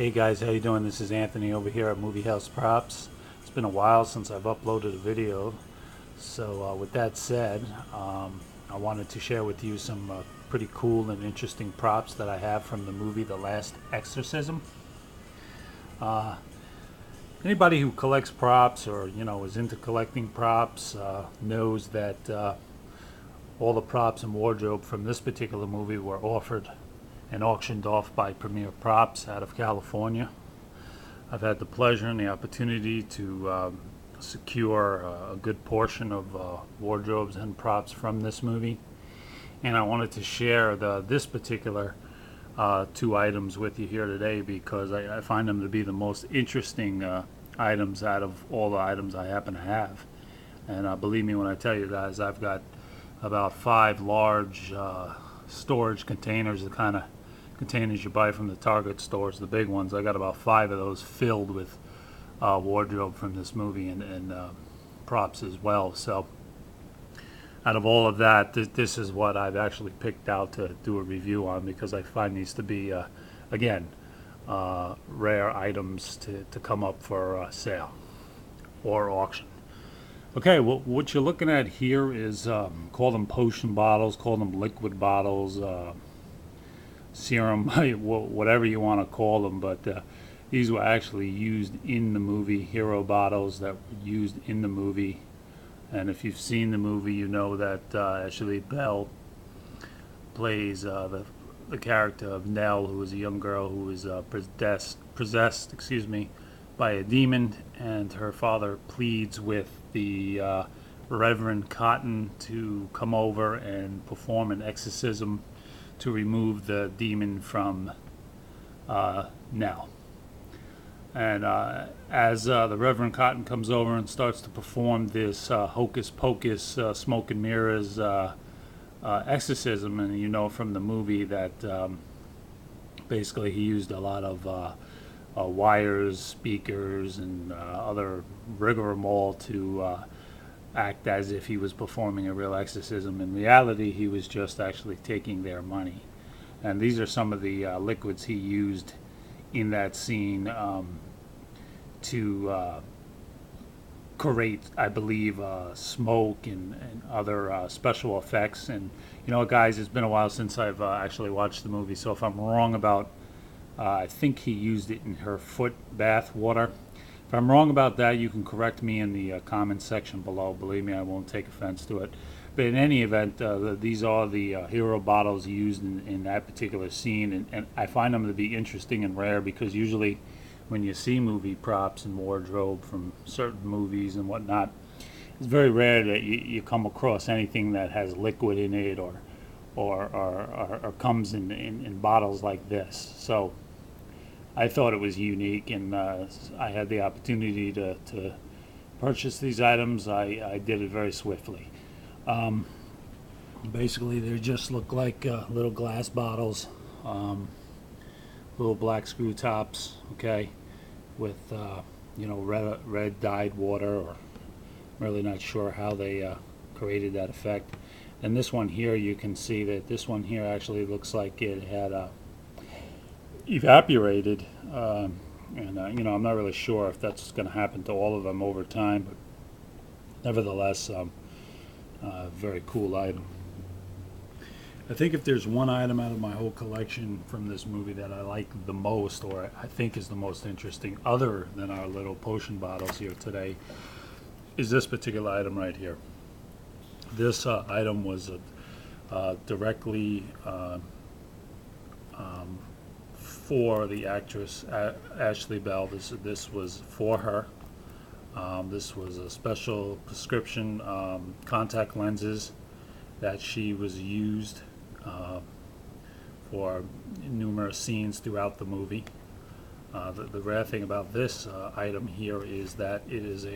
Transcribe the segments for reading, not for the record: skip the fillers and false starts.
Hey guys, how you doing? This is Anthony over here at Movie House Props. It's been a while since I've uploaded a video, so with that said, I wanted to share with you some pretty cool and interesting props that I have from the movie The Last Exorcism. Uh, Anybody who collects props or is into collecting props knows that all the props and wardrobe from this particular movie were offered and auctioned off by Premier Props out of California. I've had the pleasure and the opportunity to secure a good portion of wardrobes and props from this movie, and I wanted to share this particular two items with you here today because I find them to be the most interesting items out of all the items I happen to have. And believe me when I tell you guys, I've got about 5 large storage containers, the kind of containers you buy from the Target stores, the big ones. I got about 5 of those filled with wardrobe from this movie and props as well. So out of all of that, this is what I've actually picked out to do a review on because I find these to be, again, rare items to come up for sale or auction. Okay, well, what you're looking at here is, call them potion bottles, call them liquid bottles, serum, whatever you want to call them, but these were actually used in the movie, hero bottles that were used in the movie. And if you've seen the movie, you know that Ashley Bell plays the character of Nell, who is a young girl who is possessed, by a demon, and her father pleads with the Reverend Cotton to come over and perform an exorcism to remove the demon from Nell. And as the Reverend Cotton comes over and starts to perform this hocus pocus, smoke and mirrors exorcism, and you know from the movie that basically he used a lot of wires, speakers, and other rigmarole to act as if he was performing a real exorcism. In reality, he was just actually taking their money. And these are some of the liquids he used in that scene to create, I believe, smoke and other special effects. And guys, it's been a while since I've actually watched the movie, so if I'm wrong about I think he used it in her foot bath water. If I'm wrong about that, you can correct me in the comment section below. Believe me, I won't take offense to it. But in any event, these are the hero bottles used in that particular scene, and I find them to be interesting and rare because usually when you see movie props and wardrobe from certain movies and whatnot, it's very rare that you come across anything that has liquid in it or comes in bottles like this. So I thought it was unique, and I had the opportunity to purchase these items. I did it very swiftly. Basically, they just look like little glass bottles, little black screw tops, okay, with red dyed water, or I'm really not sure how they created that effect. And this one here, you can see that this one here actually looks like it had evaporated, and I'm not really sure if that's going to happen to all of them over time, but nevertheless, very cool item. I think if there's one item out of my whole collection from this movie that I like the most, or I think is the most interesting, other than our little potion bottles here today, is this particular item right here. This item was directly for the actress Ashley Bell. This was for her. This was a special prescription contact lenses that she was used for numerous scenes throughout the movie. The rare thing about this item here is that it is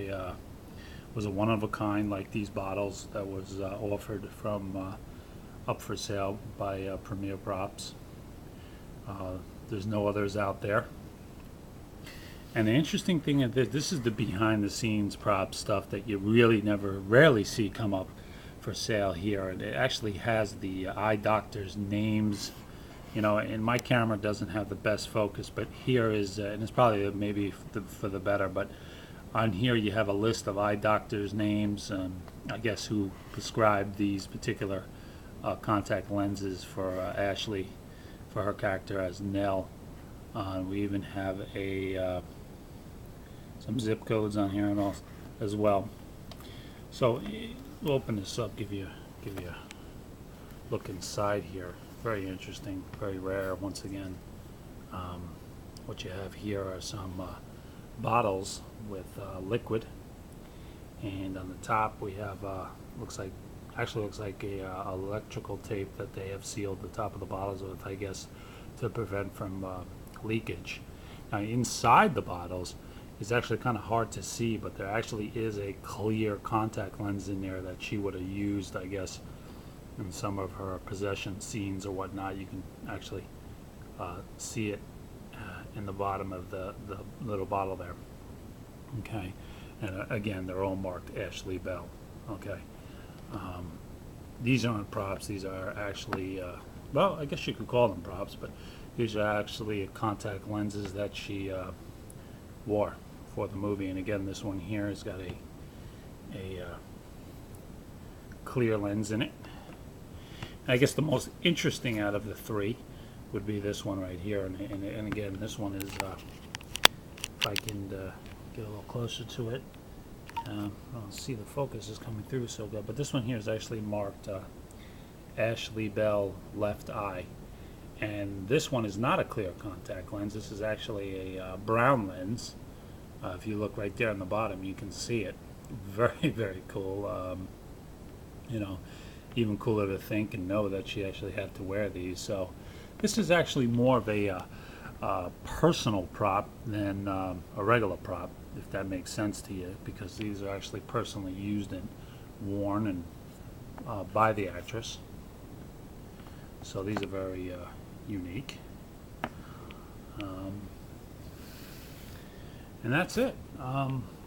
was a one-of-a-kind, like these bottles, that was offered from up for sale by Premier Props. There's no others out there. And the interesting thing is that this is the behind-the-scenes prop stuff that you really rarely see come up for sale here. And it actually has the eye doctors' names You know, and my camera doesn't have the best focus, but here is, and it's probably maybe for the better, but on here you have a list of eye doctors' names, I guess, who prescribed these particular contact lenses for Ashley, for her character as Nell. We even have some zip codes on here and all as well. So we'll open this up, give you a look inside here. Very interesting, very rare. Once again, what you have here are some bottles with liquid, and on the top we have looks like a electrical tape that they have sealed the top of the bottles with, I guess, to prevent from leakage. Now inside the bottles is actually kind of hard to see, but there actually is a clear contact lens in there that she would have used, I guess, in some of her possession scenes or whatnot. You can actually see it in the bottom of the little bottle there. Okay, and again, they're all marked Ashley Bell. Okay, these aren't props. These are actually, well, I guess you could call them props, but these are actually contact lenses that she wore for the movie. And again, this one here has got a clear lens in it. I guess the most interesting out of the three would be this one right here, and again, this one is, if I can get a little closer to it, I don't see the focus is coming through so good, but this one here is actually marked Ashley Bell left eye, and this one is not a clear contact lens. This is actually a brown lens. If you look right there on the bottom, you can see it. Very, very cool. You know, even cooler to think and know that she actually had to wear these. So this is actually more of a personal prop than a regular prop, if that makes sense to you, because these are actually personally used and worn and by the actress. So these are very unique. And that's it.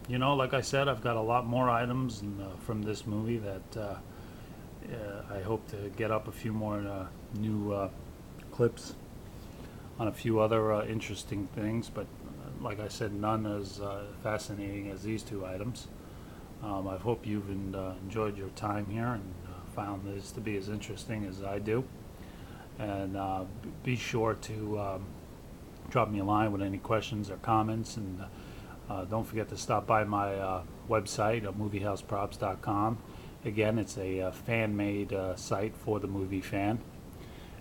You know, like I said, I've got a lot more items from this movie that I hope to get up a few more new clips on a few other interesting things, but like I said, none as fascinating as these two items. I hope you've enjoyed your time here and found this to be as interesting as I do. And be sure to drop me a line with any questions or comments, and don't forget to stop by my website at moviehouseprops.com. Again, it's a fan-made site for the movie fan.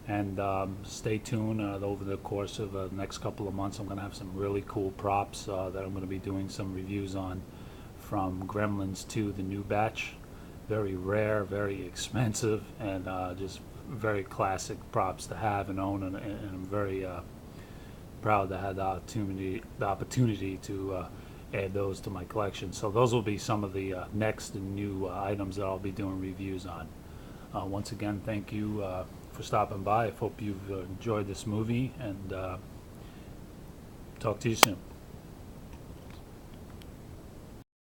And stay tuned over the course of the next couple of months. I'm going to have some really cool props that I'm going to be doing some reviews on, from Gremlins 2, the new batch. Very rare, very expensive, and just very classic props to have and own. And I'm very proud to have the opportunity to add those to my collection. So those will be some of the next and new items that I'll be doing reviews on. Once again, thank you for stopping by. I hope you've enjoyed this movie, and talk to you soon.